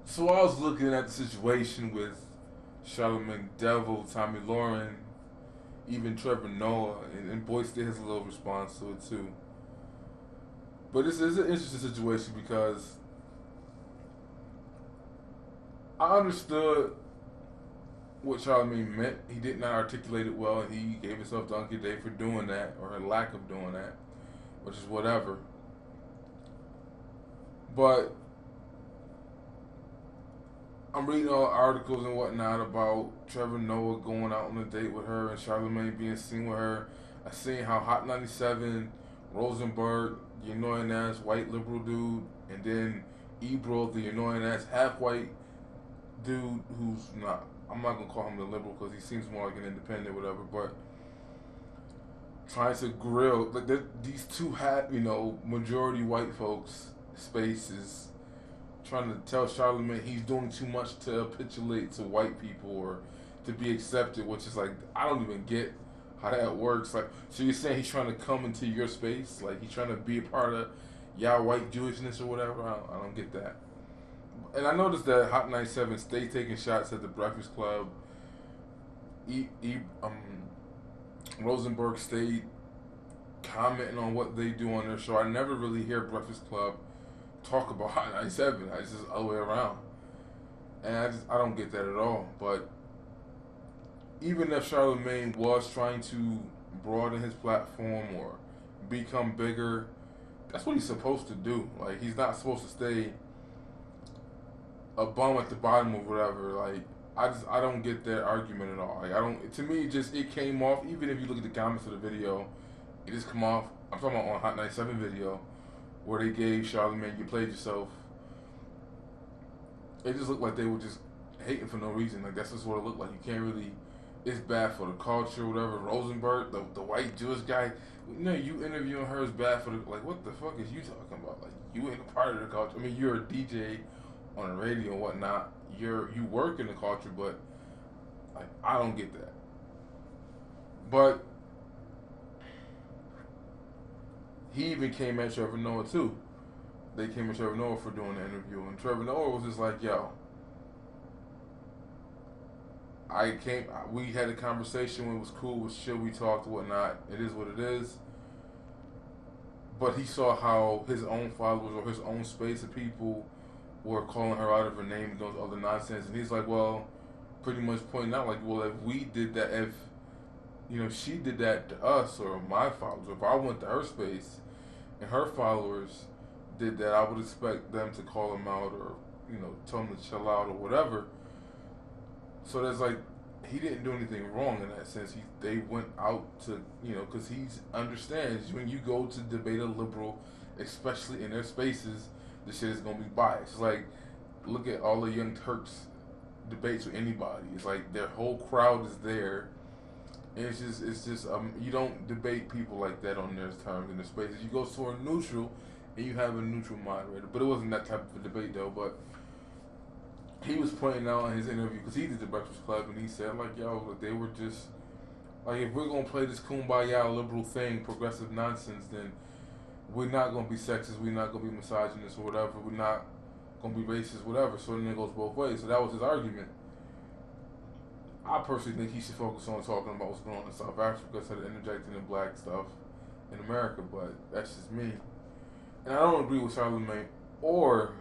So I was looking at the situation with Charlamagne Devil, Tomi Lahren, even Trevor Noah, and Boyce did has a little response to it too. But this is an interesting situation because I understood what Charlamagne meant. He did not articulate it well, and he gave himself donkey day for doing that, or a lack of doing that, which is whatever. But I'm reading all articles and whatnot about Trevor Noah going out on a date with her and Charlamagne being seen with her. I seen how Hot 97, Rosenberg, the annoying ass white liberal dude, and then Ebro, the annoying ass half white dude who's not. I'm not gonna call him the liberal because he seems more like an independent, whatever. But trying to grill like these two had majority white folks spaces trying to tell Charlamagne he's doing too much to capitulate to white people or to be accepted, which is like I don't even get how that works. Like, so you're saying he's trying to come into your space, like he's trying to be a part of y'all white Jewishness or whatever. I don't get that. And I noticed that Hot 97 stay taking shots at the Breakfast Club. E, e, um, Rosenberg stayed commenting on what they do on their show. I never really hear Breakfast Club talk about Hot 97. I just other way around, and I don't get that at all. But even if Charlamagne was trying to broaden his platform or become bigger, that's what he's supposed to do. Like he's not supposed to stay a bum at the bottom or whatever. Like I don't get that argument at all. Like I don't. To me, it came off. Even if you look at the comments of the video, it just come off. I'm talking about on Hot 97 video where they gave Charlamagne, you played yourself. It just looked like they were just hating for no reason. Like that's just what it looked like. You can't really. It's bad for the culture, whatever. Rosenberg, the white Jewish guy. You interviewing her is bad for the. Like, what the fuck is you talking about? Like, you ain't a part of the culture. I mean, you're a DJ on the radio and whatnot. You work in the culture, but like, I don't get that. But he even came at Trevor Noah too. They came at Trevor Noah for doing the interview, and Trevor Noah was just like, "Yo, we had a conversation. It was cool. It was chill. We talked, whatnot. It is what it is." But he saw how his own followers or his own space of people were calling her out of her name and those other nonsense, and he's like, "Well," pretty much pointing out, like, "Well, if we did that, if she did that to us or my followers, if I went to her space and her followers did that, I would expect them to call him out or tell him to chill out or whatever." So there's like he didn't do anything wrong in that sense. They went out to because he understands when you go to debate a liberal, especially in their spaces, the shit is gonna be biased. It's like look at all the Young Turks debates with anybody. It's like their whole crowd is there. And it's just you don't debate people like that on their terms in their spaces. You go to a neutral and you have a neutral moderator. But it wasn't that type of a debate though. But he was pointing out in his interview because he did the Breakfast Club and he said like, "Yo, they were just like if we're gonna play this kumbaya liberal thing, progressive nonsense, then we're not gonna be sexist, we're not gonna be misogynist or whatever, we're not gonna be racist, whatever." So then it goes both ways. So that was his argument. I personally think he should focus on talking about what's going on in South Africa instead of interjecting in black stuff in America, but that's just me. And I don't agree with Charlamagne or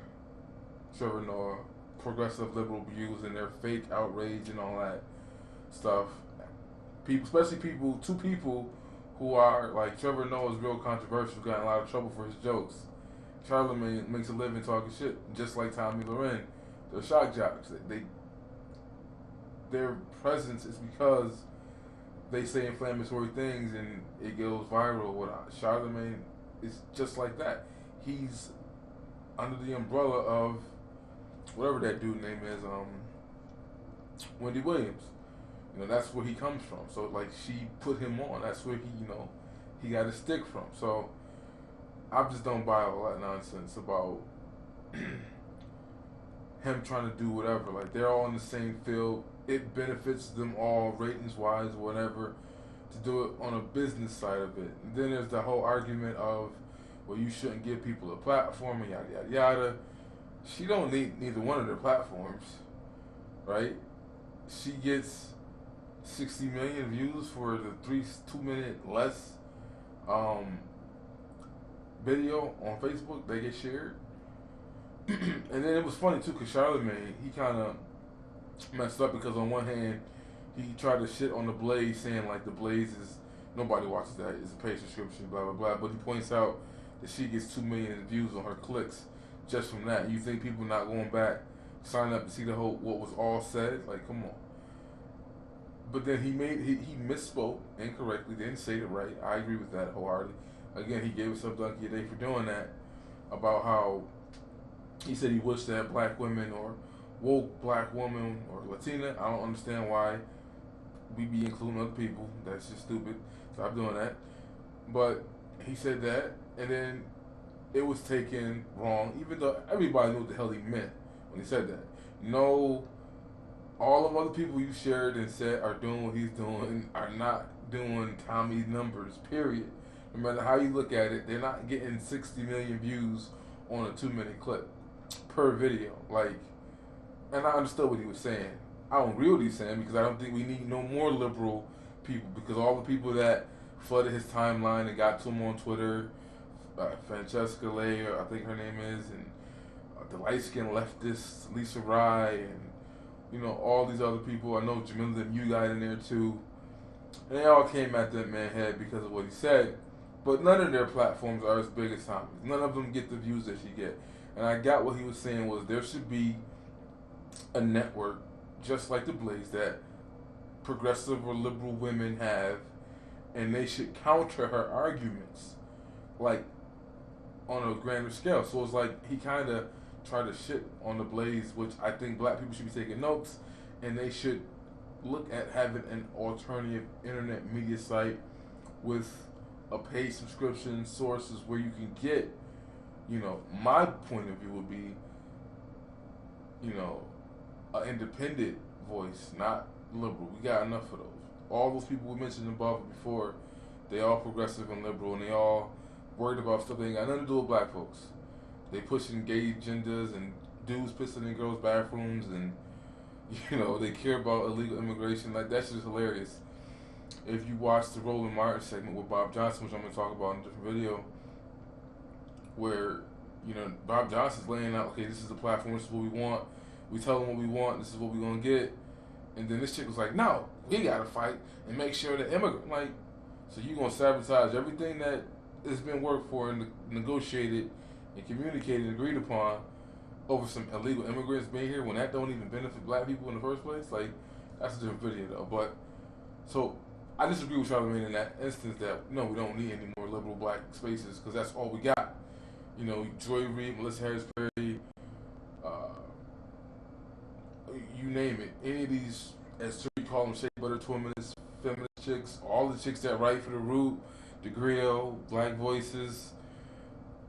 Trevor Noah progressive liberal views and their fake outrage and all that stuff. People, especially two people who are like Trevor Noah is real controversial, got in a lot of trouble for his jokes. Charlamagne makes a living talking shit, just like Tomi Lahren. They're shock jocks. Their presence is because they say inflammatory things and it goes viral. What Charlamagne is just like that. He's under the umbrella of whatever that dude name is, Wendy Williams. That's where he comes from. So like she put him on. That's where he got his stick from. So I just don't buy all that nonsense about him trying to do whatever. Like they're all in the same field. It benefits them all ratings wise, whatever, to do it on a business side of it. And then there's the whole argument of, well, you shouldn't give people a platform and yada yada yada. she don't need neither one of their platforms, right? She gets 60 million views for the 2 minute less um, video on Facebook. They get shared, and then it was funny too because Charlamagne, he kind of messed up because on one hand he tried to shit on the Blaze, saying like the Blaze is nobody watches that, it's a paid subscription, blah blah blah. But he points out that she gets 2 million views on her clicks just from that. You think people not going back, sign up to see the whole what was all said? Like, come on. But then he misspoke incorrectly, didn't say it right. I agree with that wholeheartedly. Again, he gave himself donkey a day for doing that. About how he said he wished that black women or woke black woman or Latina. I don't understand why we be including other people. That's just stupid. Stop doing that. But he said that, and then it was taken wrong, even though everybody knew what the hell he meant when he said that. No, all of other people you shared and said are doing what he's doing are not doing Tommy's numbers, period. No matter how you look at it, they're not getting 60 million views on a 2 minute clip per video. Like, and I understood what he was saying. I don't agree with what he's saying because I don't think we need no more liberal people, because all the people that flooded his timeline and got to him on Twitter, Francesca Lay, I think her name is, and the light-skinned leftist Lisa Rye, and you know, all these other people. I know Jamila and you got in there too. And they all came at that man head because of what he said. But none of their platforms are as big as Tommy's. None of them get the views that she get. And I got what he was saying was there should be a network just like the Blaze that progressive or liberal women have, and they should counter her arguments like on a grander scale. So it's like he kind of tried to shit on the Blaze, which I think black people should be taking notes, and they should look at having an alternative internet media site with a paid subscription sources where you can get, you know, my point of view would be, you know, an independent voice, not liberal. We got enough of those. All those people we mentioned above before, they all progressive and liberal, and they all worried about stuff that ain't got nothing to do with black folks. They pushing gay agendas and dudes pissing in girls' bathrooms, and you know, they care about illegal immigration. Like, that's just hilarious. If you watch the Roland Martin segment with Bob Johnson, which I'm going to talk about in a different video, where, you know, Bob Johnson's laying out, okay, this is the platform, this is what we want. We tell them what we want, this is what we're going to get. And then this chick was like, no, we got to fight and make sure that immigrant, like, so you're going to sabotage everything that has been worked for and negotiated and communicated and agreed upon over some illegal immigrants being here when that don't even benefit black people in the first place? Like, that's a different video though. But, so, I disagree with Charlamagne in that instance that, no, we don't need any more liberal black spaces because that's all we got. You know, Joy Reid, Melissa Harris Perry, you name it. Any of these, as Terry call them, shea butter feminist chicks, all the chicks that write for The Root, The Grill, Black Voices,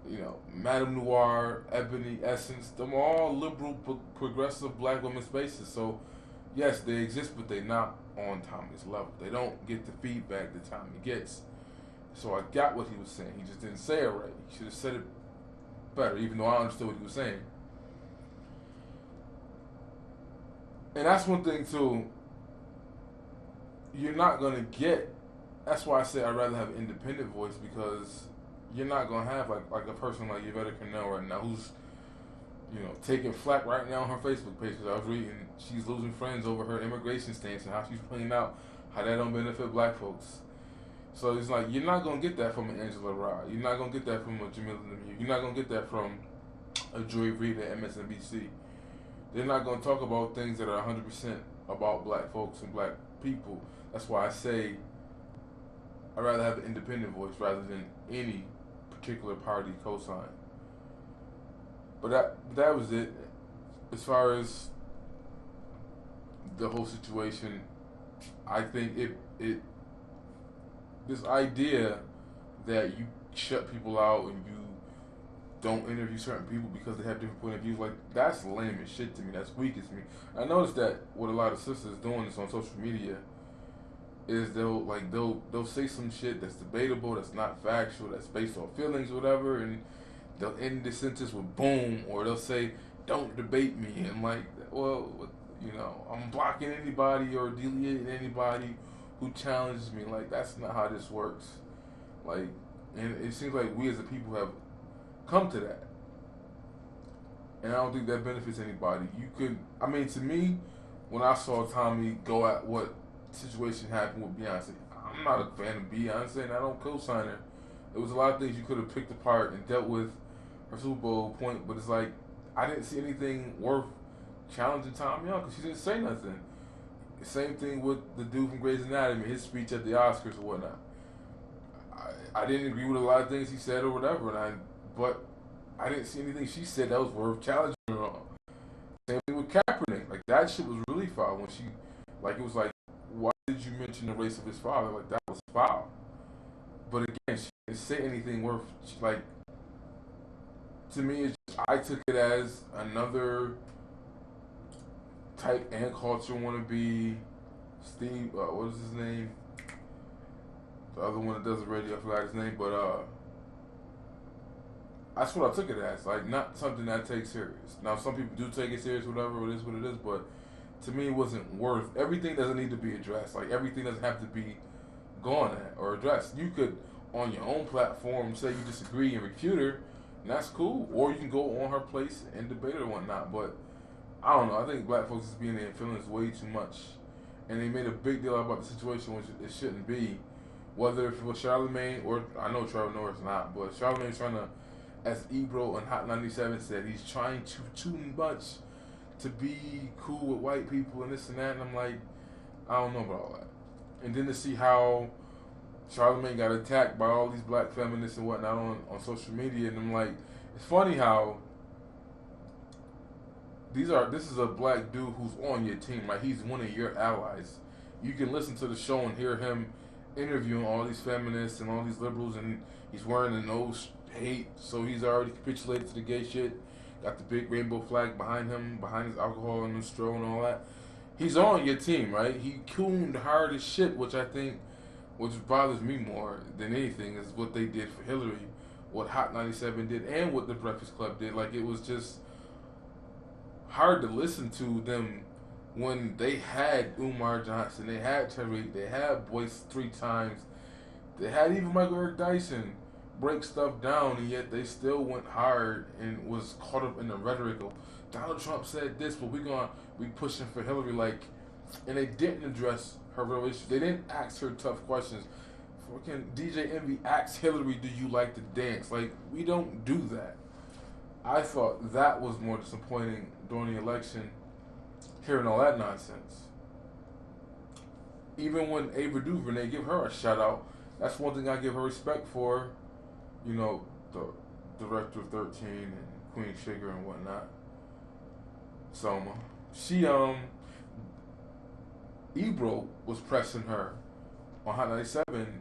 you know, Madame Noir, Ebony, Essence, them all liberal, progressive black women spaces. So, yes, they exist, but they're not on Tommy's level. They don't get the feedback that Tommy gets. So I got what he was saying. He just didn't say it right. He should have said it better, even though I understood what he was saying. And that's one thing, too. You're not going to get... That's why I say I'd rather have an independent voice, because you're not going to have like a person like Yvette Cornell right now who's, you know, taking flack right now on her Facebook page, because I was reading she's losing friends over her immigration stance and how she's pointing out how that don't benefit black folks. So it's like, you're not going to get that from an Angela Rye. You're not going to get that from a Jamila Lemieux. You're not going to get that from a Joy Reid at MSNBC. They're not going to talk about things that are 100% about black folks and black people. That's why I say I'd rather have an independent voice rather than any particular party cosign. But that was it. As far as the whole situation, I think it this idea that you shut people out and you don't interview certain people because they have different point of views, like, that's lame as shit to me. That's weak as me. I noticed that what a lot of sisters doing this on social media is they'll say some shit that's debatable, that's not factual, that's based on feelings or whatever, and they'll end the sentence with boom, or they'll say, don't debate me. And like, well, you know, I'm blocking anybody or deleting anybody who challenges me. Like, that's not how this works. Like, and it seems like we as a people have come to that. And I don't think that benefits anybody. You could, I mean, to me, when I saw Tomi go at what situation happened with Beyonce, I'm not a fan of Beyonce and I don't co-sign her. There was a lot of things you could have picked apart and dealt with her Super Bowl point, but it's like, I didn't see anything worth challenging Tomi on because she didn't say nothing. Same thing with the dude from Grey's Anatomy, his speech at the Oscars or whatnot. I didn't agree with a lot of things he said or whatever, but I didn't see anything she said that was worth challenging her on. Same thing with Kaepernick. Like, that shit was really foul when she, like, it was like, why did you mention the race of his father? Like, that was foul. But again, she didn't say anything worth, like, to me, it's just, I took it as another type and culture wannabe. Steve, what is his name? The other one that does the radio, I forgot his name, but that's what I took it as. Like, not something that I take serious. Now, some people do take it serious, whatever, it is what it is, but to me, it wasn't worth. Everything doesn't need to be addressed. Like, everything doesn't have to be gone at or addressed. You could, on your own platform, say you disagree and refute her, and that's cool. Or you can go on her place and debate her or whatnot. But I don't know. I think black folks is being in their feelings way too much. And they made a big deal about the situation, which it shouldn't be. Whether it was Charlamagne or, I know Trevor knows not, but Charlamagne's trying to, as Ebro and Hot 97 said, he's trying to too much to be cool with white people and this and that. And I'm like, I don't know about all that. And then to see how Charlamagne got attacked by all these black feminists and whatnot on social media, and I'm like, it's funny how this is a black dude who's on your team, like he's one of your allies. You can listen to the show and hear him interviewing all these feminists and all these liberals, and he's wearing the nose hate, so he's already capitulated to the gay shit. Got the big rainbow flag behind him, behind his alcohol and his straw and all that. He's on your team, right? He cooned hard as shit, which bothers me more than anything is what they did for Hillary, what Hot 97 did, and what the Breakfast Club did. Like, it was just hard to listen to them when they had Umar Johnson, they had Tariq, they had Boyce 3 times, they had even Michael Eric Dyson break stuff down, and yet they still went hard and was caught up in the rhetoric of Donald Trump said this, but we pushing for Hillary, like, and they didn't address her real issues. They didn't ask her tough questions. Fucking DJ Envy asked Hillary, "Do you like to dance?" Like, we don't do that. I thought that was more disappointing during the election, hearing all that nonsense. Even when Ava DuVernay, give her a shout out. That's one thing I give her respect for. You know, the director of 13 and Queen Sugar and whatnot. Soma. She, Ebro was pressing her on Hot 97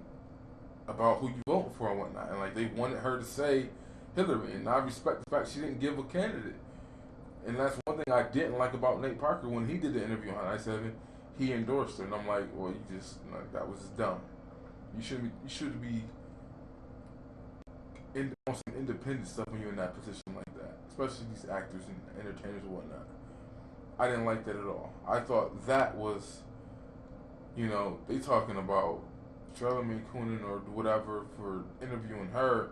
about who you voting for and whatnot. And, like, they wanted her to say Hillary. And I respect the fact she didn't give a candidate. And that's one thing I didn't like about Nate Parker when he did the interview on Hot 97. He endorsed her. And I'm like, well, you just, like, that was dumb. You should be on some independent stuff when you're in that position like that, especially these actors and entertainers and whatnot. I didn't like that at all. I thought that was, you know, they talking about Charlamagne cooning or whatever for interviewing her.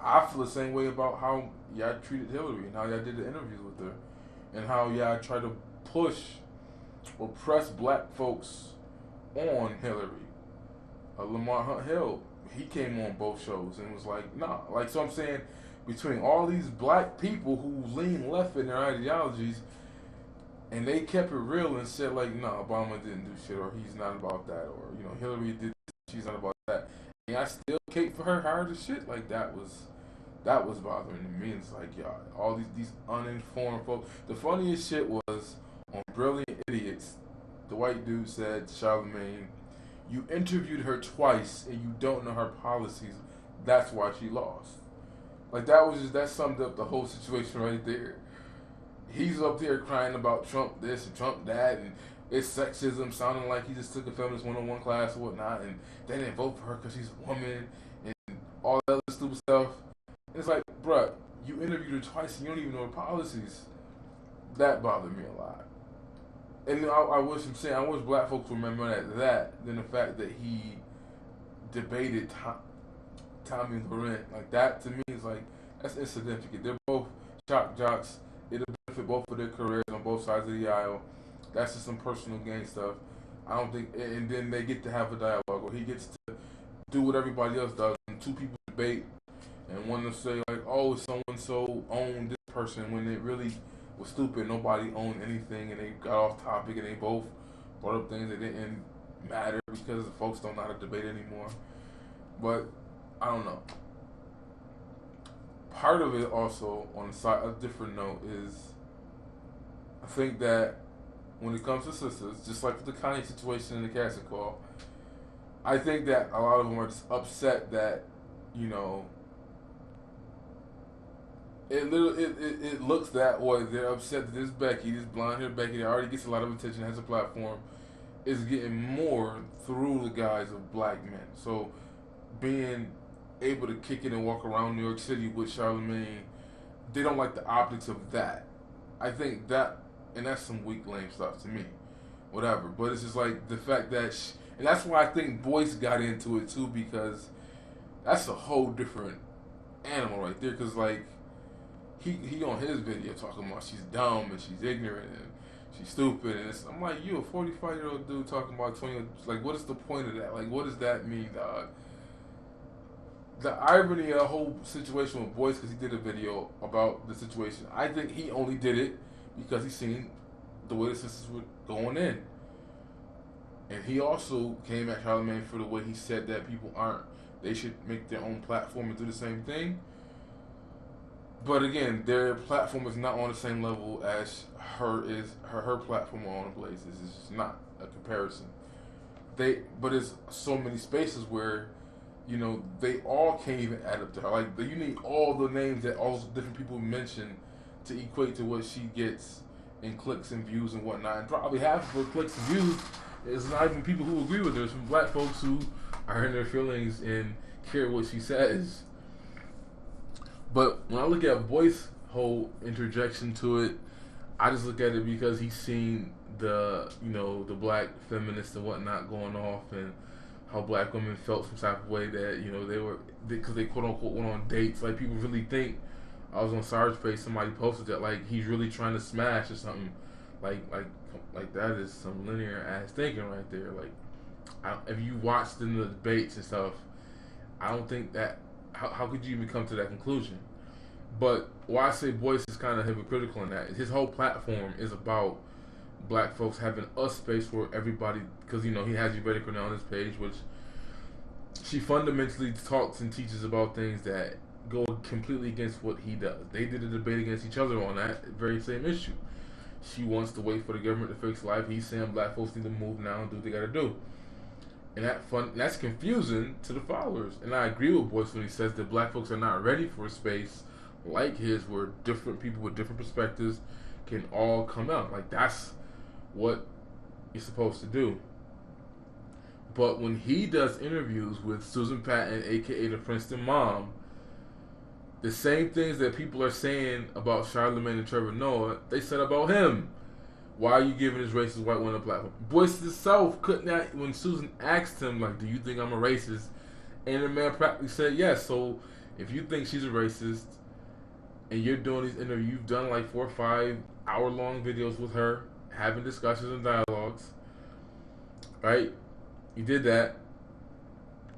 I feel the same way about how y'all treated Hillary and how y'all did the interviews with her, and how y'all try to push or press black folks on Hillary. Lamar Hunt Hill, he came on both shows and was like, nah. Like, so I'm saying, between all these black people who lean left in their ideologies, and they kept it real and said, like, no, Obama didn't do shit, or he's not about that, or, you know, Hillary did this, she's not about that. And I still cape for her hard as shit. Like, that was bothering to me. It's like, y'all, all these uninformed folks. The funniest shit was on Brilliant Idiots, the white dude said, Charlamagne, you interviewed her twice and you don't know her policies. That's why she lost. Like, that summed up the whole situation right there. He's up there crying about Trump this and Trump that, and it's sexism, sounding like he just took a feminist 101 class or whatnot, and they didn't vote for her because she's a woman, and all that other stupid stuff. And it's like, bruh, you interviewed her twice and you don't even know her policies. That bothered me a lot. And I wish I wish black folks remember that than the fact that he debated Tomi and Lahren. Like that to me is like that's insignificant. They're both shock jocks. It'll benefit both of their careers on both sides of the aisle. That's just some personal gain stuff. I don't think, and then they get to have a dialogue where he gets to do what everybody else does. And two people debate, and one will say like, "Oh, so and so owned this person," when it really was stupid. Nobody owned anything, and they got off topic, and they both brought up things that didn't matter because the folks don't know how to debate anymore. But I don't know. Part of it also, on a different note, is I think that when it comes to sisters, just like with the Kanye situation in the casting call, I think that a lot of them are just upset that, you know, it looks that way. They're upset that this Becky, this blonde haired Becky, that already gets a lot of attention, has a platform, is getting more through the guise of black men. So being able to kick it and walk around New York City with Charlamagne, they don't like the optics of that. I think that, and that's some weak, lame stuff to me. Whatever. But it's just like the fact that, and that's why I think Boyce got into it too, because that's a whole different animal right there. Because like, he on his video talking about she's dumb and she's ignorant and she's stupid. And I'm like, you a 45-year-old dude talking about 20, like what is the point of that? Like what does that mean, dog? The irony of the whole situation with Boyce, because he did a video about the situation, I think he only did it because he seen the way the sisters were going in. And he also came at Charlamagne for the way he said that people they should make their own platform and do the same thing. But again, their platform is not on the same level as her platform on Blazes. It's just not a comparison. But it's so many spaces where, you know, they all can't even add up to her. Like, you need all the names that all different people mention to equate to what she gets in clicks and views and whatnot. And probably half of her clicks and views is not even people who agree with her. It's from black folks who are in their feelings and care what she says. But when I look at Boyce's whole interjection to it, I just look at it because he's seen the black feminists and whatnot going off, and how black women felt some type of way that, you know, because they quote unquote went on dates. Like, people really think, I was on Sarge's page, somebody posted that like he's really trying to smash or something. Like that is some linear ass thinking right there. Like, if you watched in the debates and stuff, I don't think that. How could you even come to that conclusion? But why I say Boyce is kind of hypocritical in that, his whole platform is about black folks having a space where everybody, because, you know, he has Yvette Cornell on his page, which she fundamentally talks and teaches about things that go completely against what he does. They did a debate against each other on that very same issue. She wants to wait for the government to fix life. He's saying black folks need to move now and do what they got to do. And that's confusing to the followers. And I agree with Boyce when he says that black folks are not ready for a space like his, where different people with different perspectives can all come out. Like, that's what you're supposed to do. But when he does interviews with Susan Patton, aka the Princeton mom, the same things that people are saying about Charlamagne and Trevor Noah, they said about him. Why are you giving this racist white woman a platform? Boyce himself could not, when Susan asked him, like, do you think I'm a racist? And the man practically said yes. So if you think she's a racist and you're doing these interviews, you've done like 4 or 5 hour-long videos with her, having discussions and dialogues, right? You did that.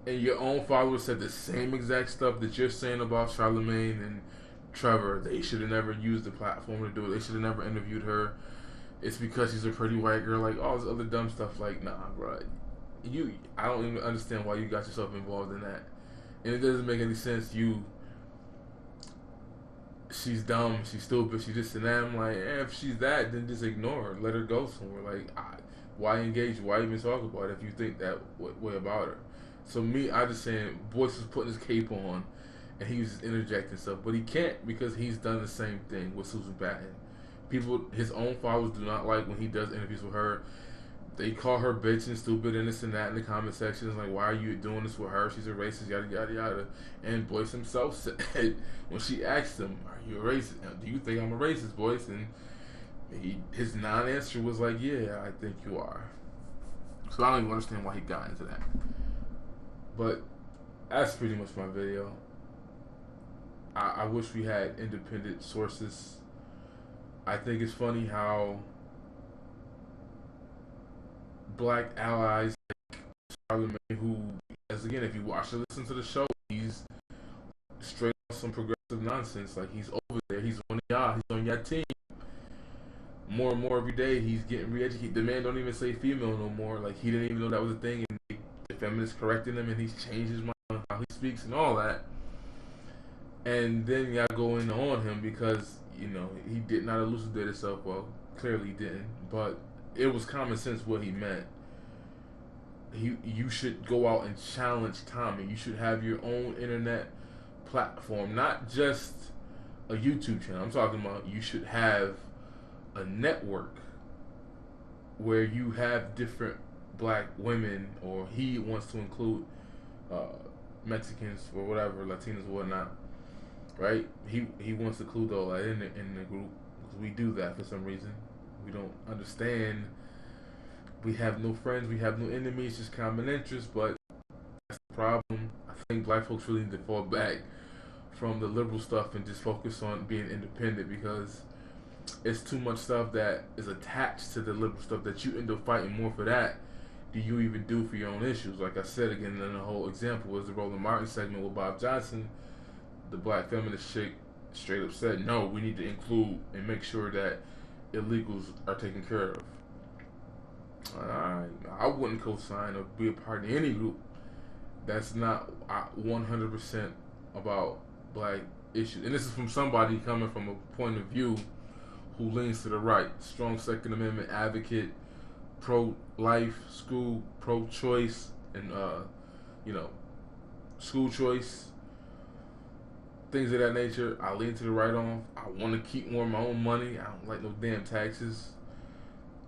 And your own followers said the same exact stuff that you're saying about Charlamagne and Trevor. They should have never used the platform to do it. They should have never interviewed her. It's because she's a pretty white girl, like all this other dumb stuff. Like, nah, bro. I don't even understand why you got yourself involved in that. And it doesn't make any sense. She's dumb, she's stupid, she just, and I'm like, if she's that, then just ignore her, let her go somewhere. Like, why engage? Why even talk about it if you think that way about her? So me, I just saying, Boyce was putting his cape on, and he was just interjecting stuff, but he can't, because he's done the same thing with Susan Patton. People, his own followers, do not like when he does interviews with her. They call her bitch and stupid and this and that in the comment sections. Like, why are you doing this with her? She's a racist, yada, yada, yada. And Boyce himself said, when she asked him, are you a racist? Do you think I'm a racist, Boyce? And his non-answer was like, yeah, I think you are. So I don't even understand why he got into that. But that's pretty much my video. I wish we had independent sources. I think it's funny how black allies like Charlamagne, who, as again, if you watch or listen to the show, he's straight off some progressive nonsense. Like, he's over there, he's on y'all, he's on your team. More and more every day, he's getting re-educated. The man don't even say female no more. Like, he didn't even know that was a thing, and the feminists correcting him, and he's changed his mind on how he speaks and all that. And then y'all go in on him because, you know, he did not elucidate himself. Well, clearly he didn't, but it was common sense what he meant. You should go out and challenge Tomi. You should have your own internet platform, not just a YouTube channel. I'm talking about you should have a network where you have different black women, or he wants to include Mexicans or whatever, Latinos or whatnot, right? He wants to include all that in the group, because we do that for some reason. We don't understand. We have no friends, we have no enemies, just common interests, but that's the problem. I think black folks really need to fall back from the liberal stuff and just focus on being independent, because it's too much stuff that is attached to the liberal stuff that you end up fighting more for that do you even do for your own issues. Like I said again, then the whole example was the Roland Martin segment with Bob Johnson. The black feminist chick straight up said, no, we need to include and make sure that illegals are taken care of. I wouldn't co-sign or be a part of any group that's not 100% about black issues. And this is from somebody coming from a point of view who leans to the right. Strong Second Amendment advocate, pro-life, school, pro-choice, and school choice, things of that nature. I lean to the right on. I want to keep more of my own money. I don't like no damn taxes.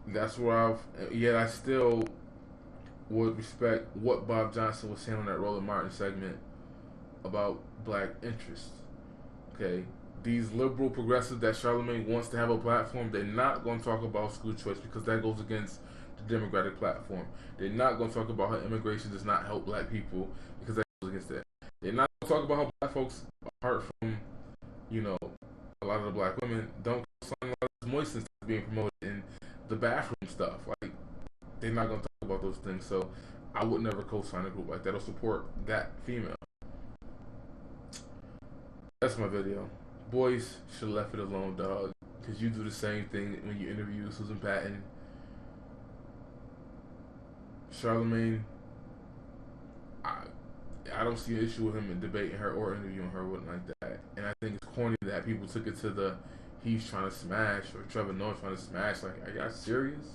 That's where I still would respect what Bob Johnson was saying on that Roland Martin segment about black interests. Okay, these liberal progressives that Charlamagne wants to have a platform, they're not going to talk about school choice because that goes against the Democratic platform. They're not going to talk about how immigration does not help black people because that goes against that. They're not going to talk about how black folks, apart from, a lot of the black women, don't sign a lot of this moistness that's being promoted in the bathroom stuff. Like, they're not going to talk about those things. So I would never co-sign a group like that or support that female. That's my video. Boys should have left it alone, dog. Because you do the same thing when you interview Susan Patton. Charlamagne, I don't see an issue with him in debating her or interviewing her, wouldn't like that. And I think it's corny that people took it to the he's trying to smash or Trevor Noah trying to smash. Like, are y'all serious?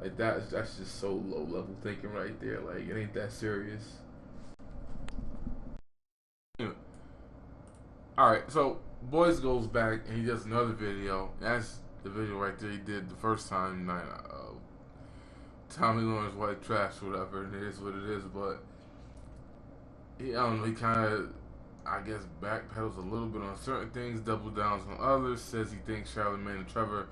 Like, that's just so low level thinking right there. Like, it ain't that serious. Alright, so Boyce goes back and he does another video. That's the video right there he did the first time. Tomi Laren's white trash or whatever, and it is what it is, but he kind of, I guess, backpedals a little bit on certain things, double downs on others, says he thinks Charlamagne and Trevor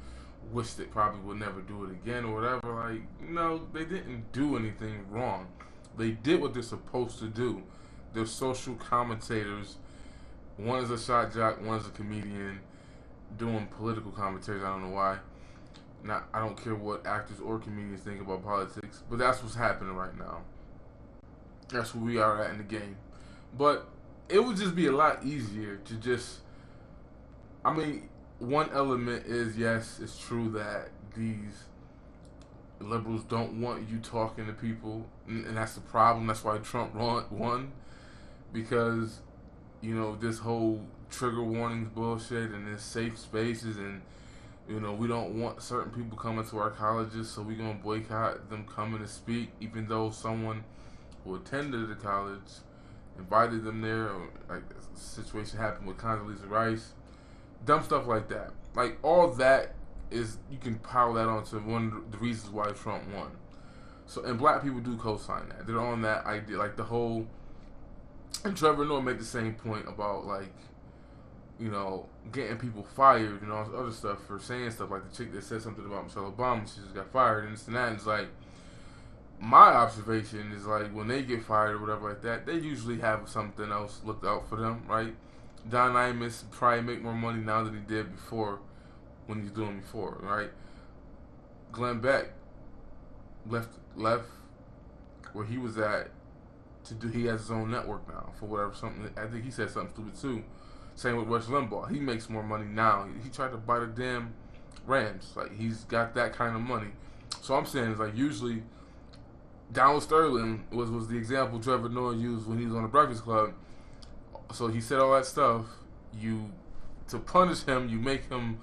wish they probably would never do it again or whatever. Like, no, they didn't do anything wrong. They did what they're supposed to do. They're social commentators. One is a shot jock, one is a comedian doing political commentaries. I don't know why. I don't care what actors or comedians think about politics, but that's what's happening right now. That's where we are at in the game. But it would just be a lot easier to just, one element is, yes, it's true that these liberals don't want you talking to people, and that's the problem. That's why Trump won, because, this whole trigger warnings bullshit and this safe spaces, and, we don't want certain people coming to our colleges, so we're going to boycott them coming to speak, even though someone who attended the college invited them there, or like a situation happened with Condoleezza Rice. Dumb stuff like that. Like, all that is, you can pile that onto one of the reasons why Trump won. So, and black people do co-sign that. They're on that idea, like the whole, and Trevor Noah made the same point about, like, you know, getting people fired and all this other stuff for saying stuff like the chick that said something about Michelle Obama, she just got fired and this and that. And it's like, my observation is like when they get fired or whatever like that, they usually have something else looked out for them, right? Don Imus probably make more money now than he did before when he's doing before, right? Glenn Beck left where he was at to do. He has his own network now for whatever something. I think he said something stupid too. Same with Rush Limbaugh. He makes more money now. He tried to buy the damn Rams. Like he's got that kind of money. So I'm saying is like usually Donald Sterling was the example Trevor Noah used when he was on the Breakfast Club. So he said all that stuff. To punish him, you make him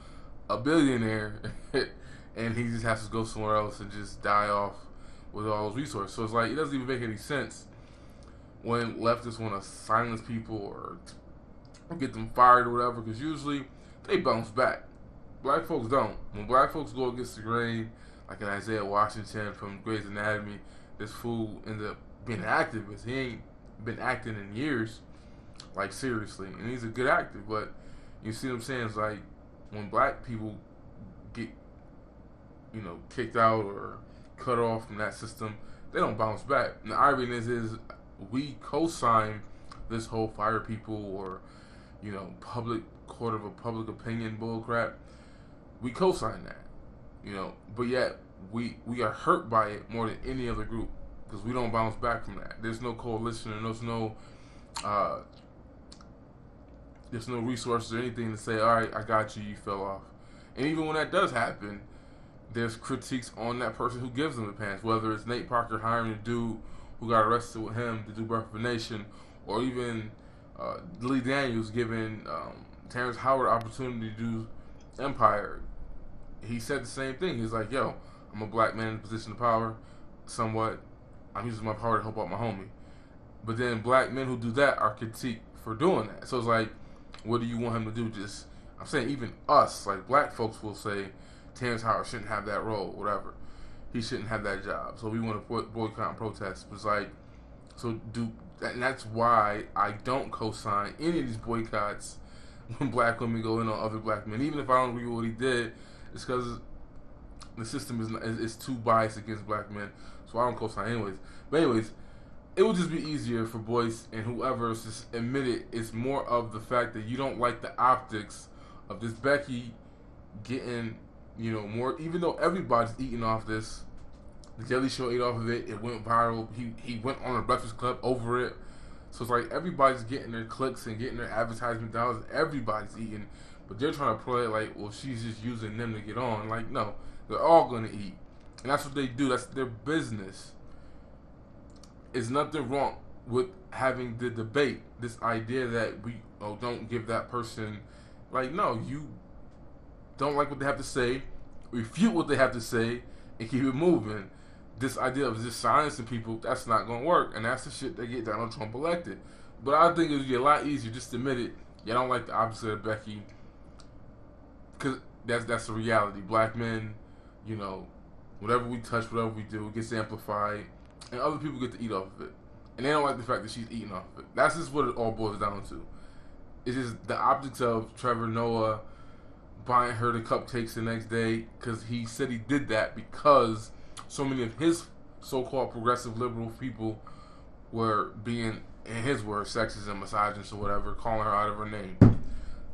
a billionaire, and he just has to go somewhere else and just die off with all those resources. So it's like it doesn't even make any sense when leftists want to silence people or get them fired or whatever, because usually they bounce back. Black folks don't. When black folks go against the grain, like an Isaiah Washington from Grey's Anatomy, this fool ended up being an activist. He ain't been acting in years, like seriously, and he's a good actor. But you see what I'm saying? It's like when black people get, you know, kicked out or cut off from that system, they don't bounce back. And the irony is we co-sign this whole fire people or, you know, public court of a public opinion bullcrap. We co-sign that, you know, but yet we are hurt by it more than any other group because we don't bounce back from that. There's no coalition and there's no resources or anything to say, all right, I got you, you fell off. And even when that does happen, there's critiques on that person who gives them the pants, whether it's Nate Parker hiring a dude who got arrested with him to do Birth of a Nation, or even Lee Daniels giving Terrence Howard opportunity to do Empire. He said the same thing. He's like, yo, I'm a black man in a position of power, somewhat. I'm using my power to help out my homie. But then black men who do that are critiqued for doing that. So it's like, what do you want him to do? Just, I'm saying even us, like black folks will say, Terrence Howard shouldn't have that role, whatever. He shouldn't have that job. So we want to boycott and protest. But it's like, so and that's why I don't co-sign any of these boycotts when black women go in on other black men. Even if I don't agree with what he did, it's because the system is too biased against black men. So I don't co-sign anyways. But anyways, it would just be easier for Boyce and whoever to just admit it. It's more of the fact that you don't like the optics of this Becky getting, you know, more, even though everybody's eating off this. The Jelly Show ate off of it. It went viral. He went on a Breakfast Club over it. So it's like everybody's getting their clicks and getting their advertisement dollars. Everybody's eating. But they're trying to play it like, well, she's just using them to get on. Like, no. They're all going to eat. And that's what they do. That's their business. There's nothing wrong with having the debate. This idea that we don't give that person, like, no, you don't like what they have to say, refute what they have to say, and keep it moving. This idea of just silencing people, that's not going to work. And that's the shit that get Donald Trump elected. But I think it would be a lot easier just to admit it. You don't like the opposite of Becky. Because that's the reality. Black men, you know, whatever we touch, whatever we do, it gets amplified. And other people get to eat off of it. And they don't like the fact that she's eating off of it. That's just what it all boils down to. It's just the optics of Trevor Noah buying her the cupcakes the next day, because he said he did that because so many of his so-called progressive liberal people were being, in his words, sexist and misogynist or whatever, calling her out of her name.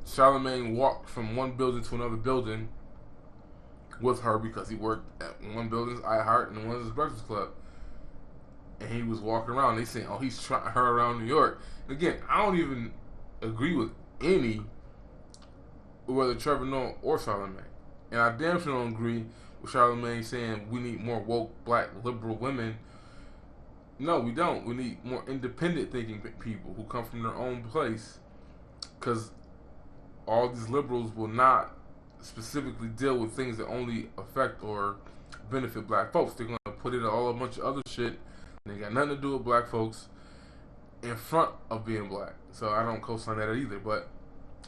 Charlamagne walked from one building to another building with her because he worked at one building's iHeart and one of his Breakfast Club. And he was walking around. They saying, oh, he's trying her around New York. And again, I don't even agree with any, whether Trevor Noah or Charlamagne. And I damn sure don't agree with Charlamagne saying we need more woke black liberal women. No, we don't. We need more independent thinking people who come from their own place. Because all these liberals will not specifically deal with things that only affect or benefit black folks. They're going to put in a bunch of other shit. And they got nothing to do with black folks in front of being black. So I don't co-sign that either. But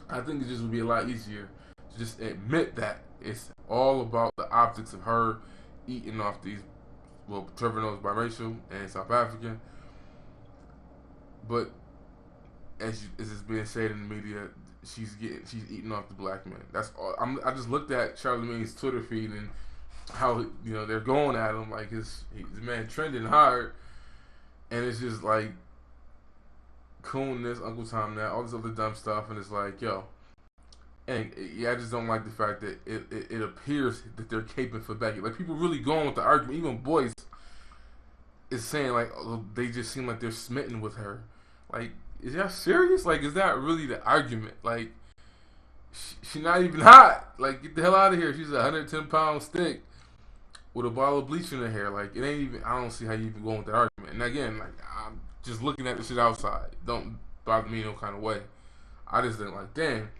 I think it just would be a lot easier to just admit that it's all about the optics of her eating off these. Well, Trevor Noah's biracial and South African. But as is being said in the media, she's eating off the black man. That's all. I just looked at Charlamagne's Twitter feed and how they're going at him like his man trending hard, and it's just like Coon this, Uncle Tom that, all this other dumb stuff, and it's like, yo, and I just don't like the fact that it appears that they're caping for Becky. Like, people really going with the argument. Even Boyce is saying like, oh, they just seem like they're smitten with her. Like, is y'all serious? Like, is that really the argument? Like, she's not even hot. Like, get the hell out of here. She's a 110-pound stick with a bottle of bleach in her hair. Like, it ain't even. I don't see how you even go with that argument. And again, like, I'm just looking at the shit outside. Don't bother me in no kind of way. I just think like, damn,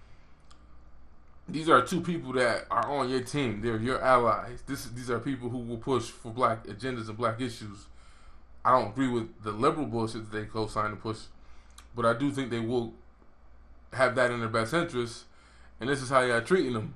these are two people that are on your team. They're your allies. These are people who will push for black agendas and black issues. I don't agree with the liberal bullshit that they co-sign and push, but I do think they will have that in their best interest, and this is how y'all treating them.